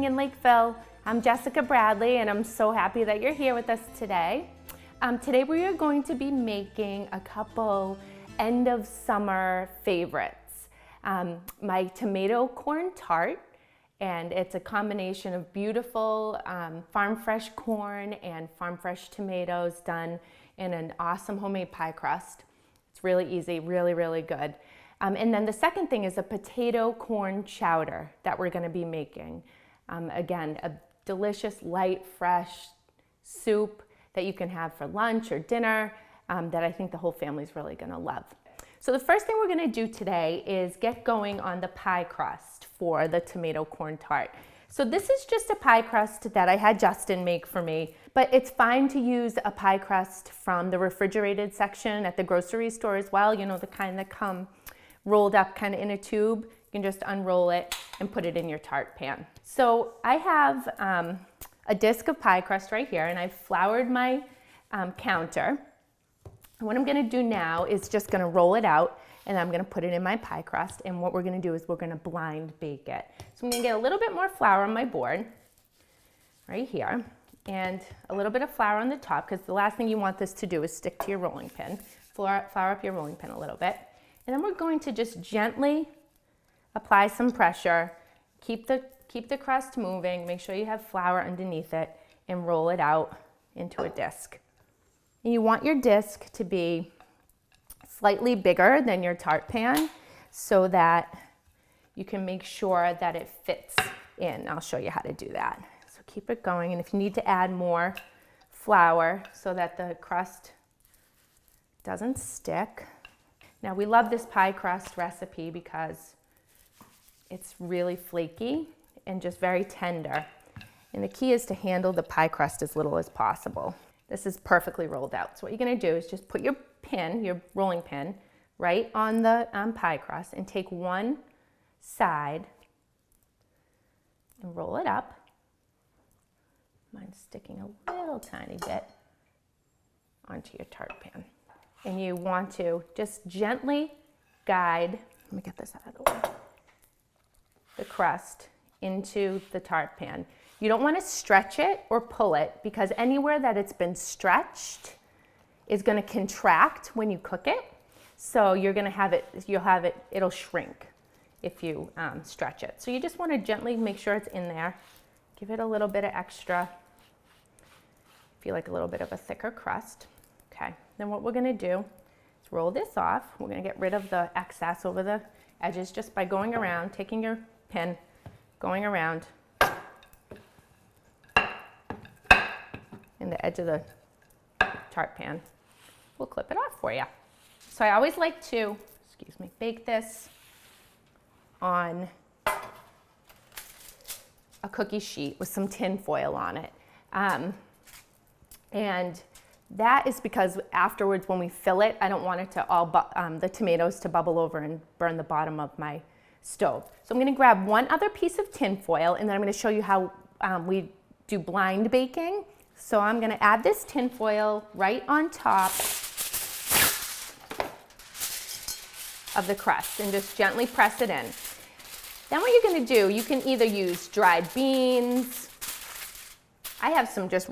in Lakeville. I'm Jessica Bradley, and I'm so happy that you're here with us today. Today we are going to be making a couple end of summer favorites. My tomato corn tart, and it's a combination of beautiful farm fresh corn and farm fresh tomatoes done in an awesome homemade pie crust. It's really easy, really, really good. And then the second thing is a potato corn chowder that we're going to be making. Again, a delicious, light, fresh soup that you can have for lunch or dinner that I think the whole family's really going to love. So the first thing we're going to do today is get going on the pie crust for the tomato corn tart. So this is just a pie crust that I had Justin make for me, but it's fine to use a pie crust from the refrigerated section at the grocery store as well, you know, the kind that come rolled up kind of in a tube. You can just unroll it and put it in your tart pan. So I have a disc of pie crust right here, and I've floured my counter. And what I'm going to do now is just going to roll it out, and I'm going to put it in my pie crust, and what we're going to do is we're going to blind bake it. So I'm going to get a little bit more flour on my board right here, and a little bit of flour on the top, because the last thing you want this to do is stick to your rolling pin. Flour up your rolling pin a little bit. And then we're going to just gently apply some pressure, keep the crust moving, make sure you have flour underneath it, and roll it out into a disc. And you want your disc to be slightly bigger than your tart pan so that you can make sure that it fits in. I'll show you how to do that. So keep it going, and if you need to add more flour so that the crust doesn't stick. Now we love this pie crust recipe because it's really flaky and just very tender. And the key is to handle the pie crust as little as possible. This is perfectly rolled out. So what you're gonna do is just put your pin, your rolling pin, right on the pie crust and take one side and roll it up. Mine's sticking a little tiny bit onto your tart pan. And you want to just gently guide, let me get this out of the way, the crust into the tart pan. You don't want to stretch it or pull it, because anywhere that it's been stretched is going to contract when you cook it. So you're going to have it, it'll shrink if you stretch it. So you just want to gently make sure it's in there. Give it a little bit of extra, if you like a little bit of a thicker crust. Okay, then what we're going to do is roll this off. We're going to get rid of the excess over the edges just by going around, taking your pin, going around in the edge of the tart pan. We'll clip it off for you. So I always like to, bake this on a cookie sheet with some tin foil on it. And that is because afterwards when we fill it, I don't want it to all, the tomatoes to bubble over and burn the bottom of my stove. So I'm gonna grab one other piece of tin foil, and then I'm gonna show you how we do blind baking. So I'm gonna add this tin foil right on top of the crust and just gently press it in. Then what you're gonna do, you can either use dried beans. I have some just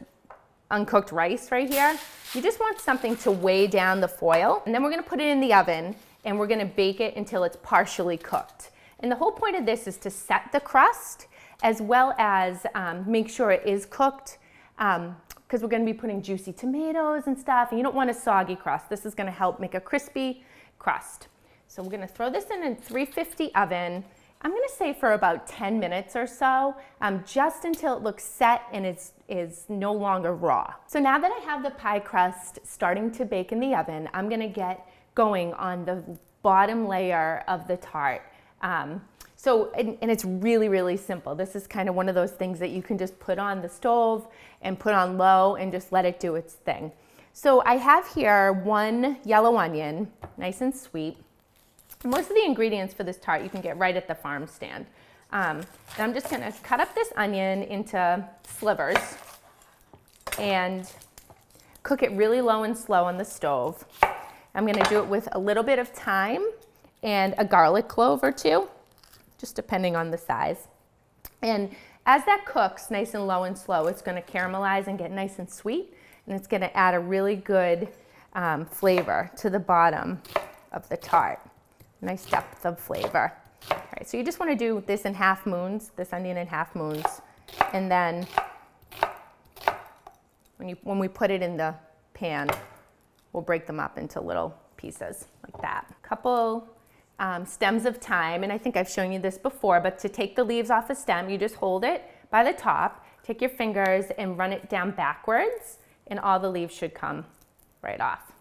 uncooked rice right here. You just want something to weigh down the foil, and then we're gonna put it in the oven and we're gonna bake it until it's partially cooked. And the whole point of this is to set the crust as well as make sure it is cooked, because we're gonna be putting juicy tomatoes and stuff, and you don't want a soggy crust. This is gonna help make a crispy crust. So we're gonna throw this in a 350 oven. I'm gonna say for about 10 minutes or so, just until it looks set and is no longer raw. So now that I have the pie crust starting to bake in the oven, I'm gonna get going on the bottom layer of the tart. And it's really, really simple. This is kind of one of those things that you can just put on the stove and put on low and just let it do its thing. So I have here one yellow onion, nice and sweet. Most of the ingredients for this tart you can get right at the farm stand. And I'm just gonna cut up this onion into slivers and cook it really low and slow on the stove. I'm gonna do it with a little bit of thyme and a garlic clove or two, just depending on the size. And As that cooks nice and low and slow, it's going to caramelize and get nice and sweet, and it's going to add a really good flavor to the bottom of the tart. Nice depth of flavor. All right, so you just want to do this in half moons, this onion in half moons, and then when we put it in the pan, we'll break them up into little pieces like that. A couple stems of thyme, and I think I've shown you this before, but to take the leaves off a stem, you just hold it by the top, take your fingers and run it down backwards, and all the leaves should come right off.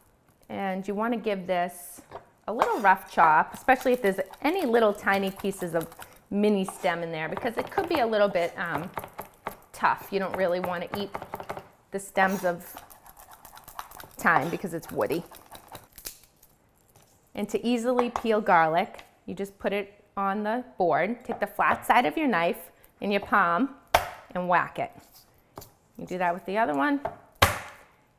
And you want to give this a little rough chop, especially if there's any little tiny pieces of mini stem in there, because it could be a little bit tough. You don't really want to eat the stems of thyme because it's woody. And to easily peel garlic, you just put it on the board, take the flat side of your knife in your palm and whack it. You do that with the other one,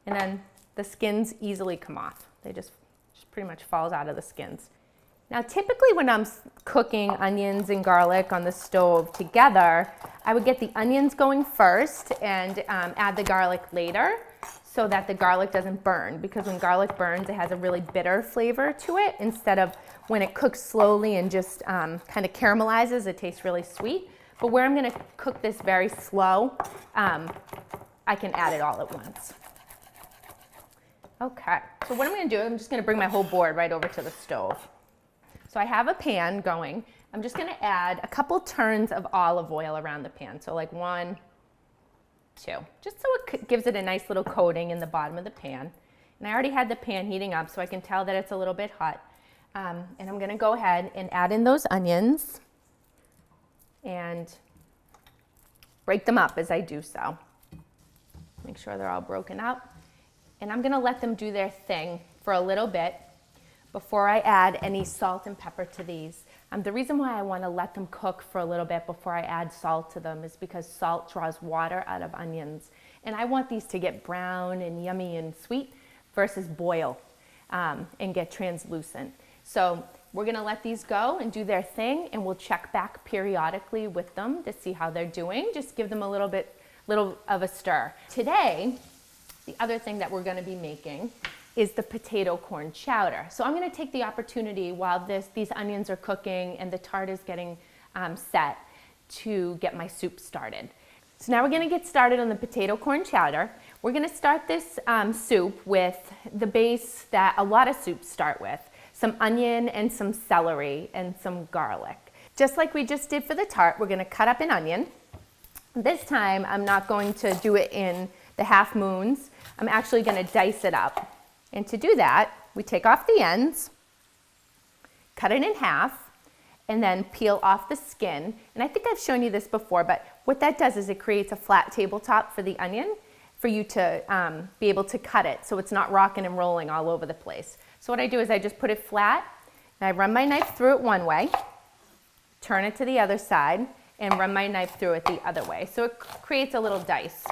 and then the skins easily come off. They just pretty much falls out of the skins. Now typically when I'm cooking onions and garlic on the stove together, I would get the onions going first and add the garlic later, so that the garlic doesn't burn, because when garlic burns, it has a really bitter flavor to it, instead of when it cooks slowly and just kind of caramelizes, it tastes really sweet. But where I'm going to cook this very slow, I can add it all at once. Okay, so what I'm going to do, I'm just going to bring my whole board right over to the stove. So I have a pan going. I'm just going to add a couple turns of olive oil around the pan, so like 1, 2, just so it gives it a nice little coating in the bottom of the pan. And I already had the pan heating up, so I can tell that it's a little bit hot. And I'm going to go ahead and add in those onions and break them up as I do so. Make sure they're all broken up. And I'm going to let them do their thing for a little bit before I add any salt and pepper to these. The reason why I want to let them cook for a little bit before I add salt to them is because salt draws water out of onions. And I want these to get brown and yummy and sweet versus boil and get translucent. So we're going to let these go and do their thing, and we'll check back periodically with them to see how they're doing. Just give them a little of a stir. Today, the other thing that we're going to be making is the potato corn chowder. So I'm going to take the opportunity while these onions are cooking and the tart is getting set to get my soup started. So now we're going to get started on the potato corn chowder. We're going to start this soup with the base that a lot of soups start with: some onion and some celery and some garlic. Just like we just did for the tart, we're going to cut up an onion. This time I'm not going to do it in the half moons. I'm actually going to dice it up. And to do that, we take off the ends, cut it in half, and then peel off the skin. And I think I've shown you this before, but what that does is it creates a flat tabletop for the onion for you to be able to cut it so it's not rocking and rolling all over the place. So what I do is I just put it flat, and I run my knife through it one way, turn it to the other side, and run my knife through it the other way. So it creates a little dice.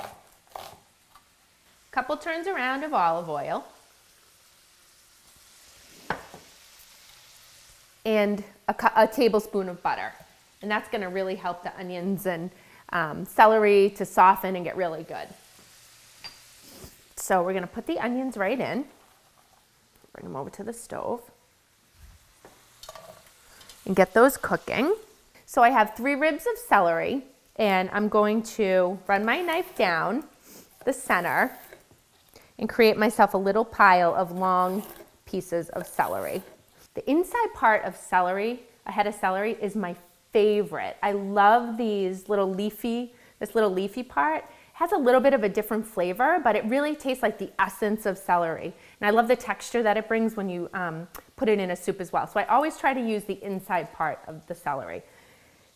Couple turns around of olive oil. And a tablespoon of butter. And that's going to really help the onions and celery to soften and get really good. So we're going to put the onions right in. Bring them over to the stove. And get those cooking. So I have 3 ribs of celery, and I'm going to run my knife down the center and create myself a little pile of long pieces of celery. The inside part of celery, a head of celery, is my favorite. I love this little leafy part. It has a little bit of a different flavor, but it really tastes like the essence of celery. And I love the texture that it brings when you put it in a soup as well. So I always try to use the inside part of the celery.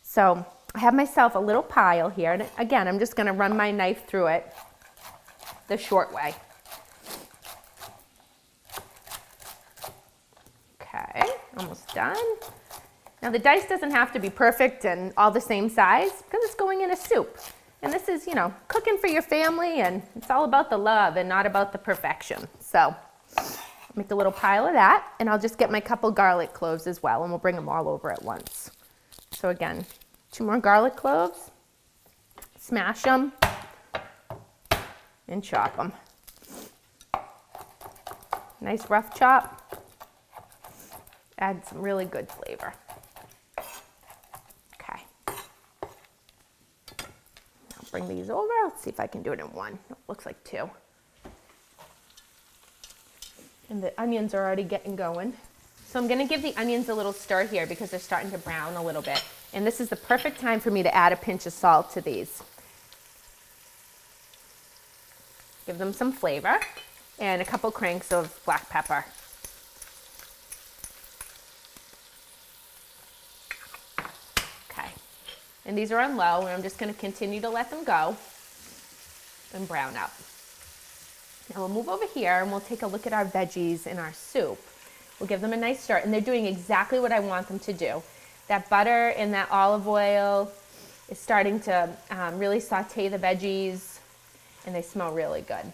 So I have myself a little pile here. And again, I'm just going to run my knife through it the short way. Okay, almost done. Now the dice doesn't have to be perfect and all the same size because it's going in a soup. And this is, cooking for your family, and it's all about the love and not about the perfection. So make a little pile of that, and I'll just get my couple garlic cloves as well, and we'll bring them all over at once. So again, 2 more garlic cloves. smash them and chop them. Nice rough chop. Adds some really good flavor. Okay. I'll bring these over. Let's see if I can do it in one. It looks like two. And the onions are already getting going. So I'm gonna give the onions a little stir here because they're starting to brown a little bit. And this is the perfect time for me to add a pinch of salt to these. Give them some flavor and a couple cranks of black pepper. Okay, and these are on low, and I'm just gonna continue to let them go and brown up. Now we'll move over here and we'll take a look at our veggies in our soup. We'll give them a nice stir, and they're doing exactly what I want them to do. That butter and that olive oil is starting to really saute the veggies, and they smell really good.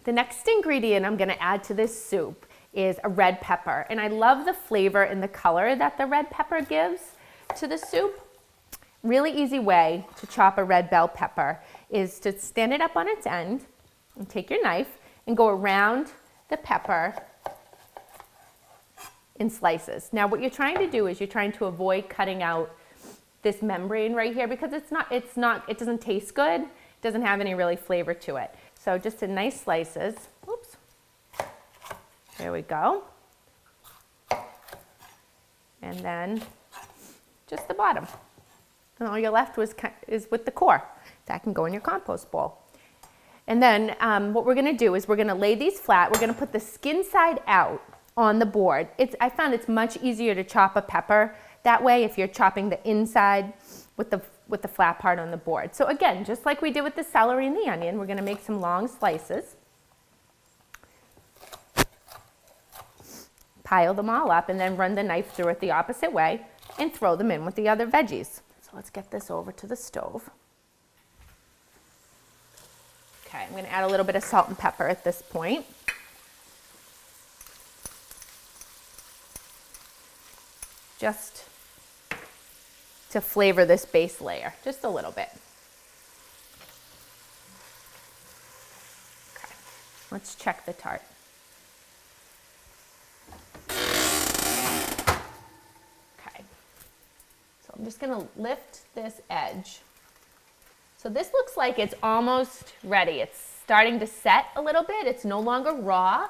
The next ingredient I'm gonna add to this soup is a red pepper, and I love the flavor and the color that the red pepper gives to the soup. Really easy way to chop a red bell pepper is to stand it up on its end and take your knife and go around the pepper in slices. Now what you're trying to do is you're trying to avoid cutting out this membrane right here because it doesn't taste good. It doesn't have any really flavor to it. So just in nice slices. Oops. There we go. And then just the bottom. And all you're left is with the core. That can go in your compost bowl. And then what we're gonna do is we're gonna lay these flat. We're gonna put the skin side out on the board. I found it's much easier to chop a pepper that way if you're chopping the inside with the flat part on the board. So again, just like we did with the celery and the onion, we're gonna make some long slices. Pile them all up and then run the knife through it the opposite way and throw them in with the other veggies. So let's get this over to the stove. Okay, I'm gonna add a little bit of salt and pepper at this point. Just to flavor this base layer, just a little bit. Okay, let's check the tart. Okay, so I'm just gonna lift this edge. So this looks like it's almost ready. It's starting to set a little bit. It's no longer raw,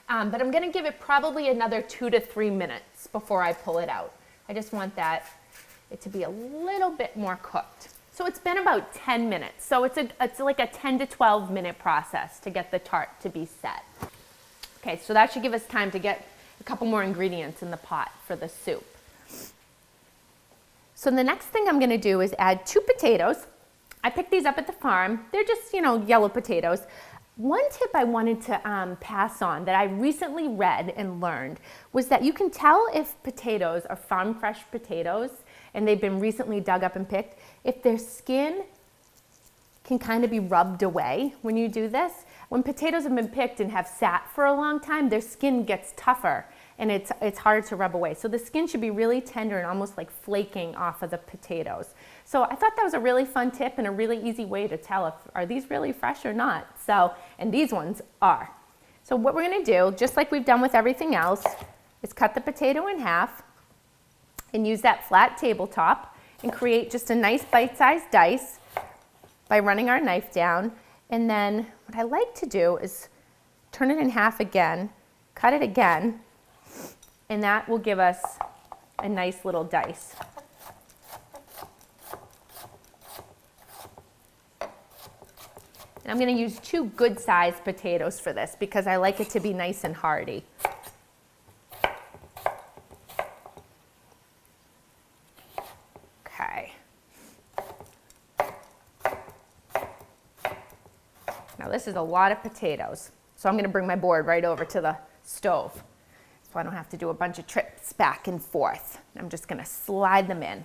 but I'm gonna give it probably another 2 to 3 minutes before I pull it out. I just want it to be a little bit more cooked. So it's been about 10 minutes. So it's like a 10 to 12 minute process to get the tart to be set. Okay, so that should give us time to get a couple more ingredients in the pot for the soup. So the next thing I'm gonna do is add 2 potatoes. I picked these up at the farm. They're just, yellow potatoes. One tip I wanted to pass on that I recently read and learned was that you can tell if potatoes are farm fresh potatoes and they've been recently dug up and picked, if their skin can kind of be rubbed away when you do this. When potatoes have been picked and have sat for a long time, their skin gets tougher and it's harder to rub away. So the skin should be really tender and almost like flaking off of the potatoes. So I thought that was a really fun tip and a really easy way to tell if are these really fresh or not. So, and these ones are. So what we're gonna do, just like we've done with everything else, is cut the potato in half and use that flat tabletop and create just a nice bite-sized dice by running our knife down. And then what I like to do is turn it in half again, cut it again, and that will give us a nice little dice. And I'm gonna use 2 good-sized potatoes for this because I like it to be nice and hearty. Okay. Now this is a lot of potatoes, so I'm gonna bring my board right over to the stove so I don't have to do a bunch of trips back and forth. I'm just gonna slide them in.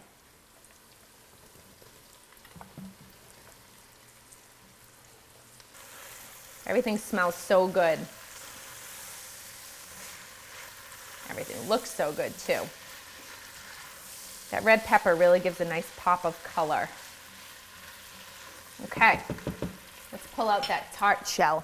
Everything smells so good. Everything looks so good too. That red pepper really gives a nice pop of color. Okay, let's pull out that tart shell.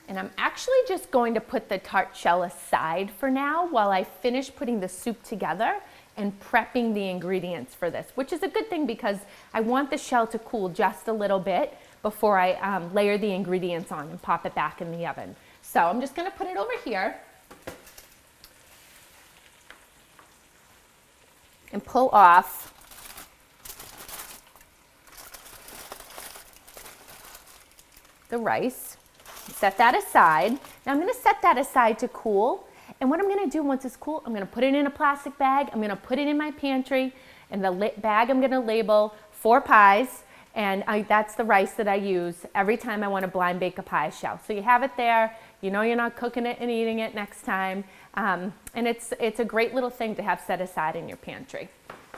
And I'm actually just going to put the tart shell aside for now while I finish putting the soup together and prepping the ingredients for this, which is a good thing because I want the shell to cool just a little bit before I layer the ingredients on and pop it back in the oven. So I'm just gonna put it over here and pull off the rice. Set that aside. Now I'm gonna set that aside to cool. And what I'm gonna do once it's cool, I'm gonna put it in a plastic bag. I'm gonna put it in my pantry. And the bag I'm gonna label 4 pies. And that's the rice that I use every time I wanna blind bake a pie shell. So you have it there. You know you're not cooking it and eating it next time. And it's a great little thing to have set aside in your pantry.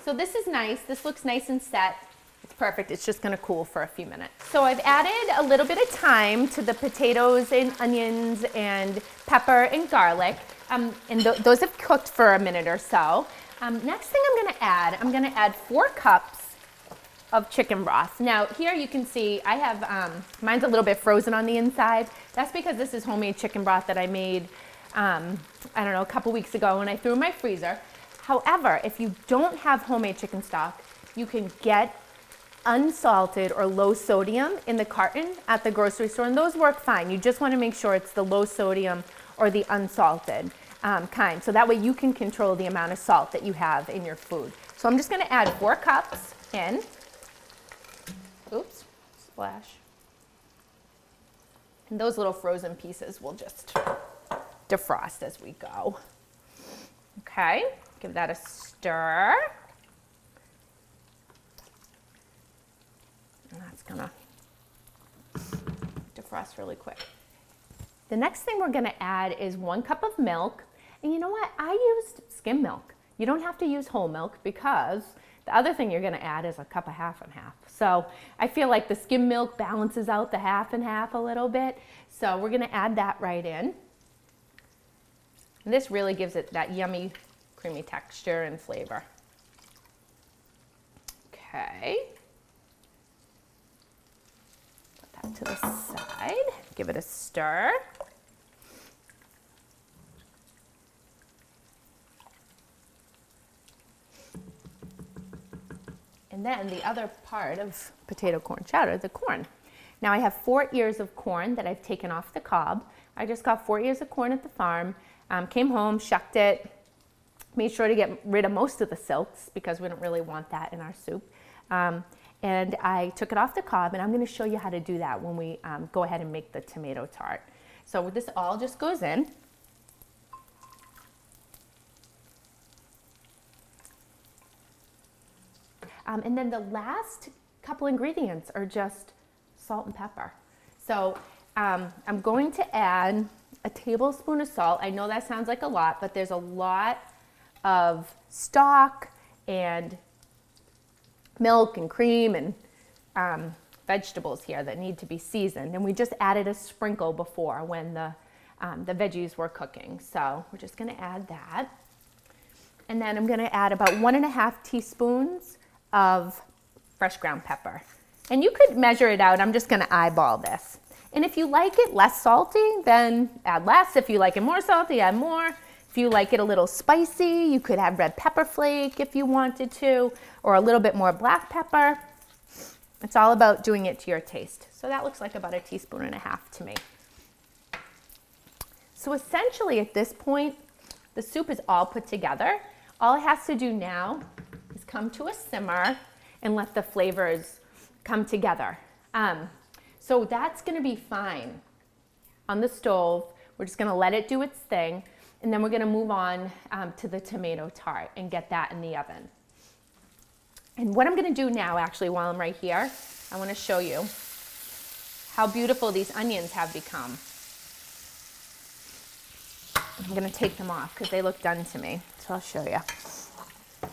So this is nice. This looks nice and set. It's perfect. It's just going to cool for a few minutes. So I've added a little bit of thyme to the potatoes and onions and pepper and garlic. And those have cooked for a minute or so. Next thing I'm going to add 4 cups of chicken broth. Now here you can see I have, mine's a little bit frozen on the inside. That's because this is homemade chicken broth that I made, I don't know, a couple weeks ago when I threw in my freezer. However, if you don't have homemade chicken stock, you can get unsalted or low sodium in the carton at the grocery store, and those work fine. You just want to make sure it's the low sodium or the unsalted kind, so that way you can control the amount of salt that you have in your food. So I'm just going to add 4 cups in. Oops, splash. And those little frozen pieces will just defrost as we go. Okay, give that a stir. And that's gonna defrost really quick. The next thing we're gonna add is 1 cup of milk. And you know what? I used skim milk. You don't have to use whole milk because the other thing you're gonna add is a cup of half and half. So I feel like the skim milk balances out the half and half a little bit. So we're gonna add that right in. And this really gives it that yummy, creamy texture and flavor. Okay. Put that to the side. Give it a stir. And then the other part of potato corn chowder, the corn. Now I have 4 ears of corn that I've taken off the cob. I just got 4 ears of corn at the farm, came home, shucked it, made sure to get rid of most of the silks because we don't really want that in our soup. And I took it off the cob, and I'm going to show you how to do that when we go ahead and make the tomato tart. So this all just goes in. And then the last couple ingredients are just salt and pepper. So I'm going to add a tablespoon of salt. I know that sounds like a lot, but there's a lot of stock and milk and cream and vegetables here that need to be seasoned. And we just added a sprinkle before when the veggies were cooking. So we're just going to add that. And then I'm going to add about 1.5 teaspoons of fresh ground pepper. And you could measure it out. I'm just going to eyeball this. And if you like it less salty, then add less. If you like it more salty, add more. If you like it a little spicy, you could add red pepper flake if you wanted to, or a little bit more black pepper. It's all about doing it to your taste. So that looks like about 1.5 teaspoons to me. So essentially at this point, the soup is all put together. All it has to do now is come to a simmer and let the flavors come together. So that's going to be fine on the stove. We're just going to let it do its thing, and then we're going to move on to the tomato tart and get that in the oven. And what I'm going to do now, actually, while I'm right here, I want to show you how beautiful these onions have become. I'm going to take them off because they look done to me, so I'll show you. They're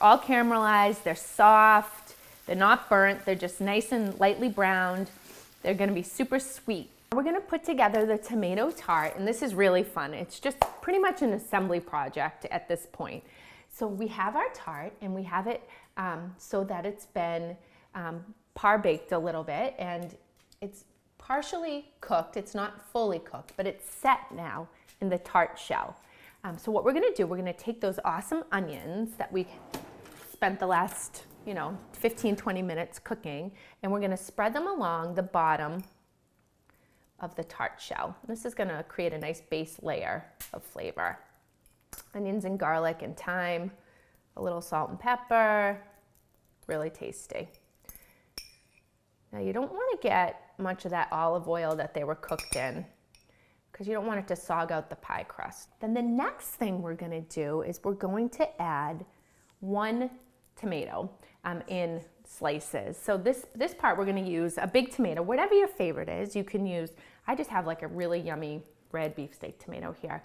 all caramelized, they're soft, they're not burnt, they're just nice and lightly browned. They're going to be super sweet. We're gonna put together the tomato tart, and this is really fun. It's just pretty much an assembly project at this point. So we have our tart, and we have it so that it's been par-baked a little bit, and it's partially cooked. It's not fully cooked, but it's set now in the tart shell. So what we're gonna do, we're gonna take those awesome onions that we spent the last 15, 20 minutes cooking, and we're gonna spread them along the bottom of the tart shell. This is gonna create a nice base layer of flavor. Onions and garlic and thyme, a little salt and pepper, really tasty. Now you don't wanna get much of that olive oil that they were cooked in because you don't want it to sog out the pie crust. Then the next thing we're gonna do is we're going to add 1 tomato in slices. So this part we're gonna use a big tomato, whatever your favorite is. You can use, I just have like a really yummy red beefsteak tomato here.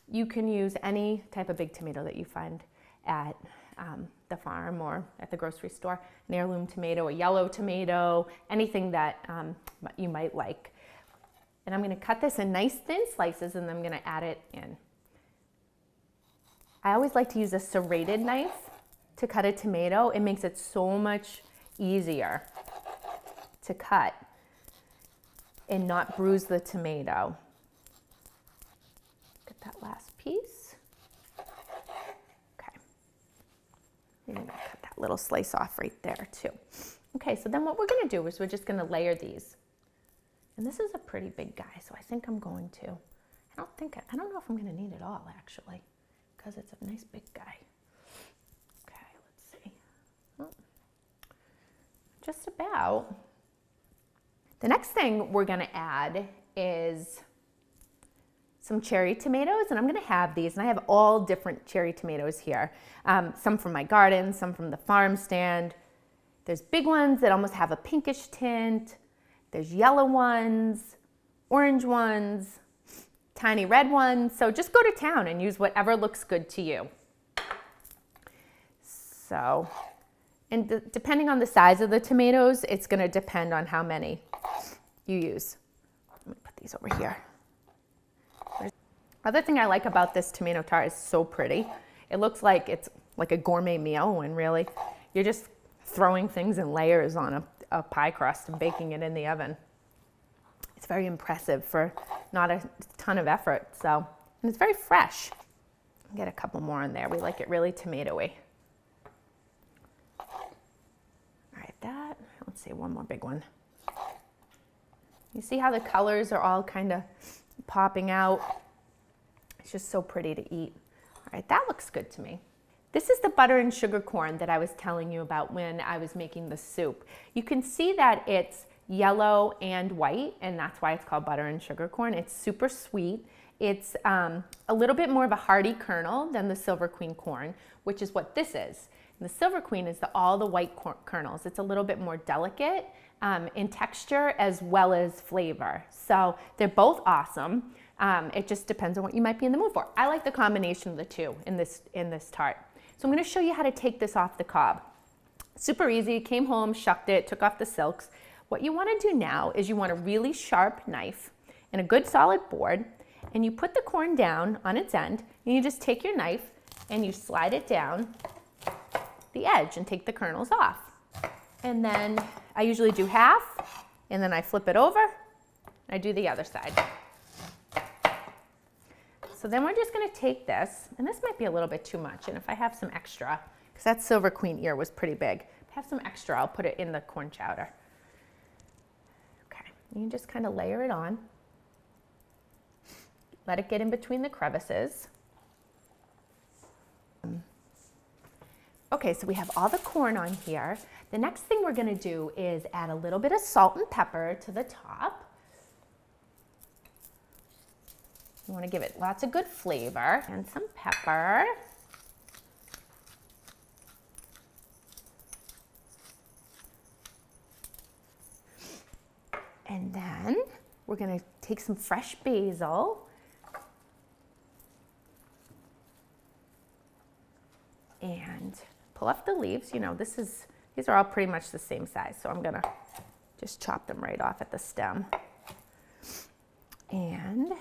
You can use any type of big tomato that you find at the farm or at the grocery store. An heirloom tomato, a yellow tomato, anything that you might like. And I'm gonna cut this in nice thin slices, and then I'm gonna add it in. I always like to use a serrated knife to cut a tomato. It makes it so much easier to cut and not bruise the tomato. Get that last piece. Okay. And I'm gonna cut that little slice off right there too. Okay, so then what we're gonna do is we're just gonna layer these. And this is a pretty big guy, so I think I'm going to. I don't know if I'm gonna need it all actually, because it's a nice big guy. Just about. The next thing we're gonna add is some cherry tomatoes, and I'm gonna have these, and I have all different cherry tomatoes here. Some from my garden, some from the farm stand. There's big ones that almost have a pinkish tint. There's yellow ones, orange ones, tiny red ones. So just go to town and use whatever looks good to you. So, and depending on the size of the tomatoes, it's gonna depend on how many you use. Let me put these over here. Other thing I like about this tomato tart is so pretty. It looks like it's like a gourmet meal when really you're just throwing things in layers on a pie crust and baking it in the oven. It's very impressive for not a ton of effort. So, and it's very fresh. Get a couple more in there. We like it really tomatoey. That. Let's see, one more big one. You see how the colors are all kind of popping out? It's just so pretty to eat. All right, that looks good to me. This is the butter and sugar corn that I was telling you about when I was making the soup. You can see that it's yellow and white, and that's why it's called butter and sugar corn. It's super sweet. It's a little bit more of a hearty kernel than the Silver Queen corn, which is what this is. And the Silver Queen is all the white kernels. It's a little bit more delicate in texture as well as flavor. So they're both awesome. It just depends on what you might be in the mood for. I like the combination of the two in this tart. So I'm gonna show you how to take this off the cob. Super easy, came home, shucked it, took off the silks. What you wanna do now is you want a really sharp knife and a good solid board, and you put the corn down on its end, and you just take your knife and you slide it down the edge and take the kernels off. And then I usually do half, and then I flip it over, and I do the other side. So then we're just gonna take this, and this might be a little bit too much, and if I have some extra, because that Silver Queen ear was pretty big, if I have some extra, I'll put it in the corn chowder. Okay, you just kind of layer it on. Let it get in between the crevices. Okay, so we have all the corn on here. The next thing we're gonna do is add a little bit of salt and pepper to the top. You wanna give it lots of good flavor, and some pepper. And then we're gonna take some fresh basil. And pull off the leaves. You know, these are all pretty much the same size, so I'm gonna just chop them right off at the stem. And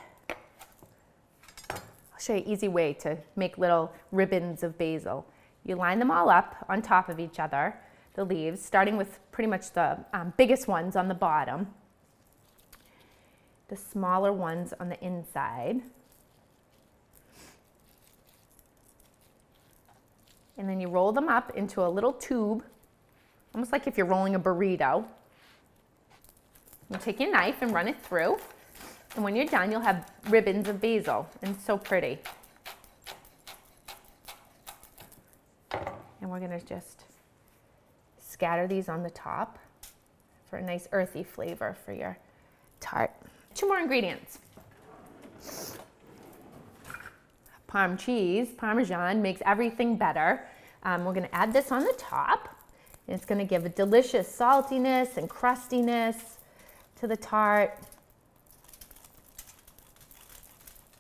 I'll show you an easy way to make little ribbons of basil. You line them all up on top of each other, the leaves, starting with pretty much the biggest ones on the bottom, the smaller ones on the inside. And then you roll them up into a little tube, almost like if you're rolling a burrito. You take your knife and run it through. And when you're done, you'll have ribbons of basil, and it's so pretty. And we're gonna just scatter these on the top for a nice earthy flavor for your tart. 2 more ingredients. Parm cheese, Parmesan, makes everything better. We're gonna add this on the top, and it's gonna give a delicious saltiness and crustiness to the tart.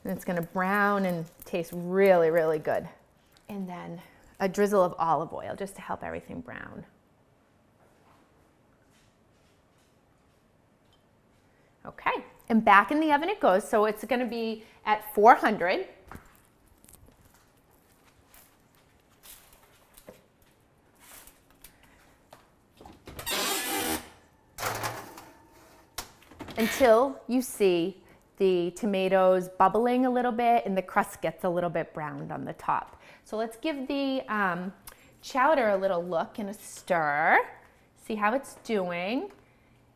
And it's gonna brown and taste really, really good. And then a drizzle of olive oil just to help everything brown. Okay, and back in the oven it goes. So it's gonna be at 400. Until you see the tomatoes bubbling a little bit and the crust gets a little bit browned on the top. So let's give the chowder a little look and a stir, see how it's doing.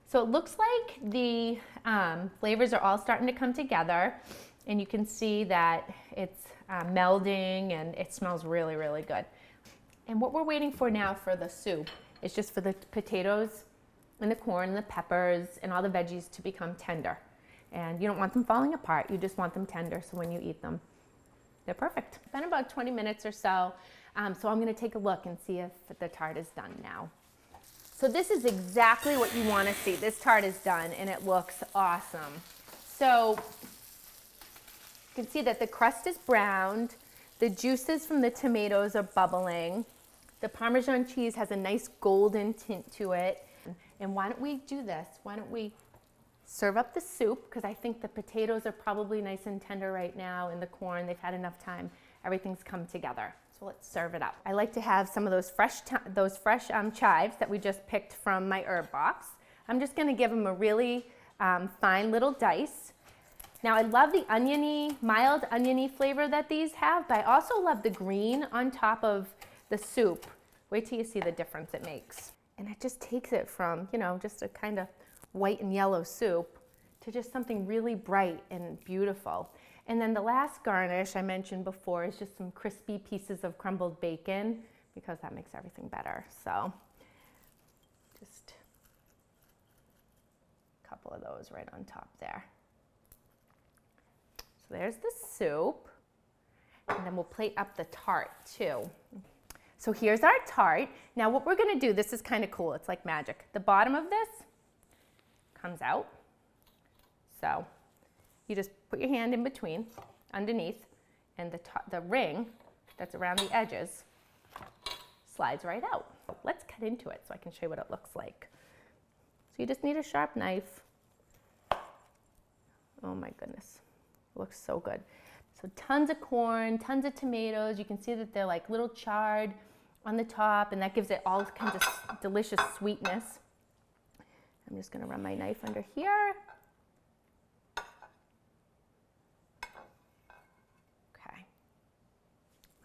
So it looks like the flavors are all starting to come together, and you can see that it's melding and it smells really, really good. And what we're waiting for now for the soup is just for the potatoes and the corn and the peppers and all the veggies to become tender. And you don't want them falling apart, you just want them tender, so when you eat them, they're perfect. It's been about 20 minutes or so, so I'm gonna take a look and see if the tart is done now. So this is exactly what you wanna see. This tart is done and it looks awesome. So you can see that the crust is browned, the juices from the tomatoes are bubbling, the Parmesan cheese has a nice golden tint to it. And why don't we do this? Why don't we serve up the soup, because I think the potatoes are probably nice and tender right now, and the corn, they've had enough time. Everything's come together. So let's serve it up. I like to have some of those fresh chives that we just picked from my herb box. I'm just gonna give them a really fine little dice. Now I love the oniony, mild oniony flavor that these have, but I also love the green on top of the soup. Wait till you see the difference it makes. And it just takes it from, you know, just a kind of white and yellow soup to just something really bright and beautiful. And then the last garnish I mentioned before is just some crispy pieces of crumbled bacon, because that makes everything better. So just a couple of those right on top there. So there's the soup. And then we'll plate up the tart too. So here's our tart. Now what we're gonna do, this is kind of cool, it's like magic. The bottom of this comes out. So you just put your hand in between, underneath, and the ring that's around the edges slides right out. Let's cut into it so I can show you what it looks like. So you just need a sharp knife. Oh my goodness, it looks so good. So tons of corn, tons of tomatoes. You can see that they're like little charred on the top, and that gives it all kinds of delicious sweetness. I'm just gonna run my knife under here. Okay,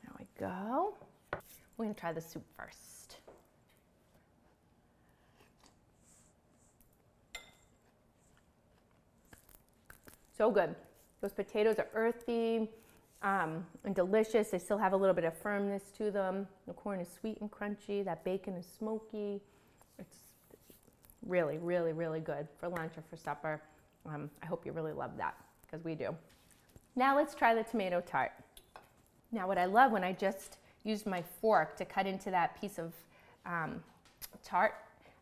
there we go. We're gonna try the soup first. So good. Those potatoes are earthy and delicious. They still have a little bit of firmness to them. The corn is sweet and crunchy. That bacon is smoky. It's really, really, really good for lunch or for supper. I hope you really love that, because we do. Now let's try the tomato tart. Now what I love, when I just used my fork to cut into that piece of tart,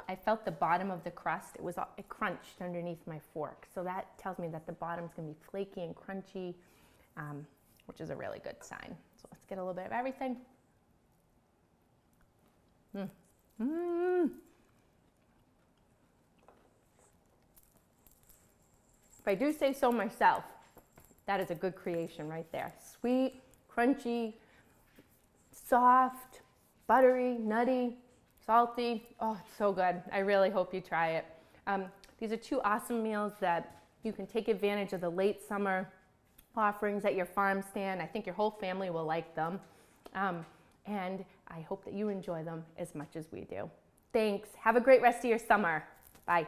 I felt the bottom of the crust. It crunched underneath my fork. So that tells me that the bottom's gonna be flaky and crunchy, which is a really good sign. So let's get a little bit of everything. if I do say so myself, that is a good creation right there. Sweet, crunchy, soft, buttery, nutty, salty. Oh, it's so good. I really hope you try it. These are two awesome meals that you can take advantage of the late summer offerings at your farm stand. I think your whole family will like them. And I hope that you enjoy them as much as we do. Thanks. Have a great rest of your summer. Bye.